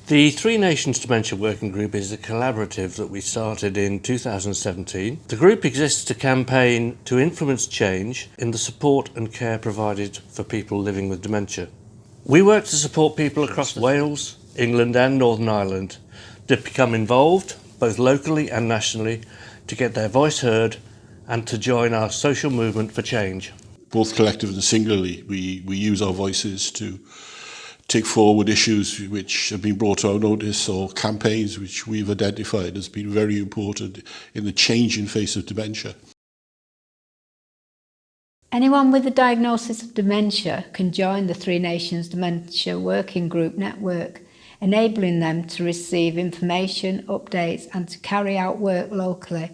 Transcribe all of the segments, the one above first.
The Three Nations Dementia Working Group is a collaborative that we started in 2017. The group exists to campaign to influence change in the support and care provided for people living with dementia. We work to support people across Wales, England and Northern Ireland to become involved, both locally and nationally, to get their voice heard and to join our social movement for change. Both collectively and singularly, we use our voices to take forward issues which have been brought to our notice or campaigns which we've identified as being very important in the changing face of dementia. Anyone with a diagnosis of dementia can join the Three Nations Dementia Working Group network, enabling them to receive information, updates and to carry out work locally.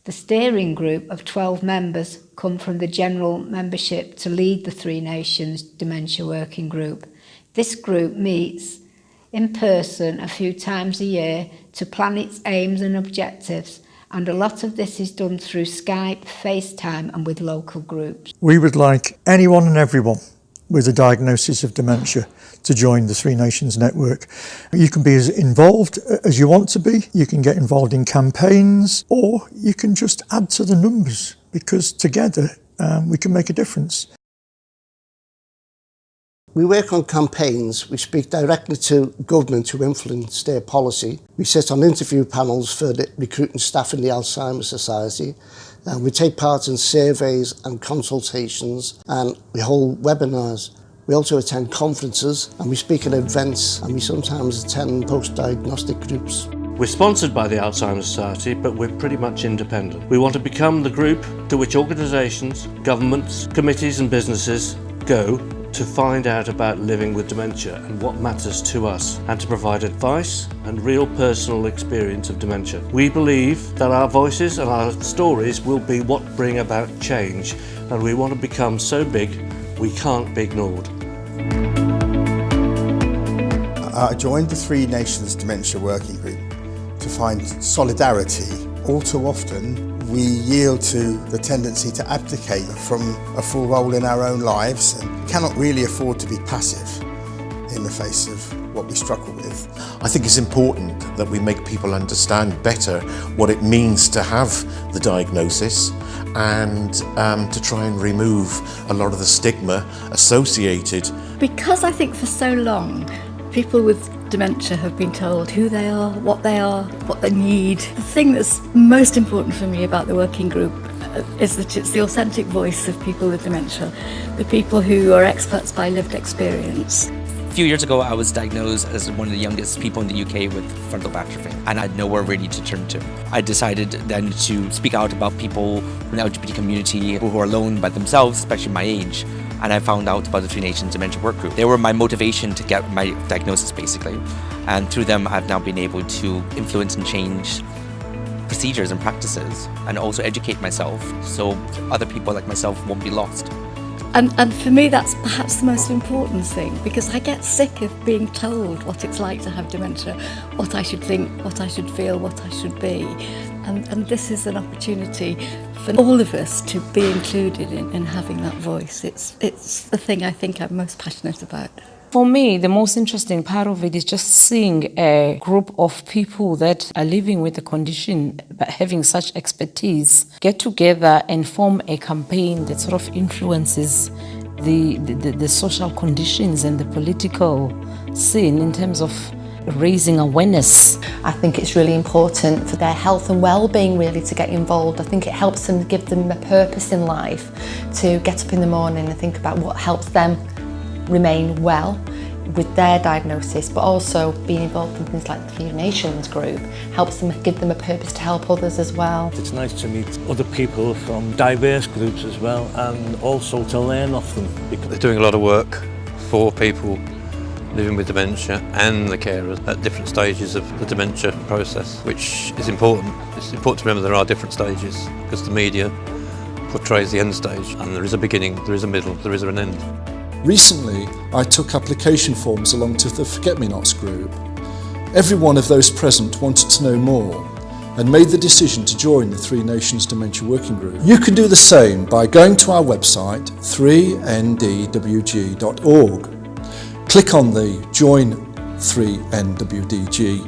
The steering group of 12 members come from the general membership to lead the Three Nations Dementia Working Group. This group meets in person a few times a year to plan its aims and objectives, and a lot of this is done through Skype, FaceTime and with local groups. We would like anyone and everyone with a diagnosis of dementia to join the Three Nations Network. You can be as involved as you want to be, you can get involved in campaigns, or you can just add to the numbers, because together we can make a difference. We work on campaigns, we speak directly to government to influence their policy. We sit on interview panels for the recruiting staff in the Alzheimer's Society. We take part in surveys and consultations, and we hold webinars. We also attend conferences and we speak at events, and we sometimes attend post-diagnostic groups. We're sponsored by the Alzheimer's Society, but we're pretty much independent. We want to become the group to which organisations, governments, committees and businesses go to find out about living with dementia and what matters to us, and to provide advice and real personal experience of dementia. We believe that our voices and our stories will be what bring about change, and we want to become so big we can't be ignored. I joined the Three Nations Dementia Working Group to find solidarity. All too often we yield to the tendency to abdicate from a full role in our own lives and cannot really afford to be passive in the face of what we struggle with. I think it's important that we make people understand better what it means to have the diagnosis, and to try and remove a lot of the stigma associated. Because I think for so long people with dementia have been told who they are, what they need. The thing that's most important for me about the working group is that it's the authentic voice of people with dementia, the people who are experts by lived experience. A few years ago I was diagnosed as one of the youngest people in the UK with frontal lobe atrophy, and I had nowhere really to turn to. I decided then to speak out about people in the LGBT community who are alone by themselves, especially my age. And I found out about the Three Nations Dementia Work Group. They were my motivation to get my diagnosis, basically. And through them, I've now been able to influence and change procedures and practices, and also educate myself so other people like myself won't be lost. And for me, that's perhaps the most important thing, because I get sick of being told what it's like to have dementia, what I should think, what I should feel, what I should be. And this is an opportunity for all of us to be included in having that voice. It's the thing I think I'm most passionate about. For me, the most interesting part of it is just seeing a group of people that are living with the condition but having such expertise get together and form a campaign that sort of influences the social conditions and the political scene in terms of raising awareness. I think it's really important for their health and well-being really to get involved. I think it helps them, give them a purpose in life, to get up in the morning and think about what helps them remain well with their diagnosis, but also being involved in things like the Three Nations group helps them, give them a purpose to help others as well. It's nice to meet other people from diverse groups as well, and also to learn off them. They're doing a lot of work for people living with dementia and the carers at different stages of the dementia process, which is important. It's important to remember there are different stages, because the media portrays the end stage, and there is a beginning, there is a middle, there is an end. Recently, I took application forms along to the Forget-Me-Nots group. Every one of those present wanted to know more and made the decision to join the Three Nations Dementia Working Group. You can do the same by going to our website 3NDWG.org. Click on the Join 3NWDG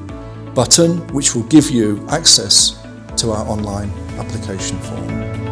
button, which will give you access to our online application form.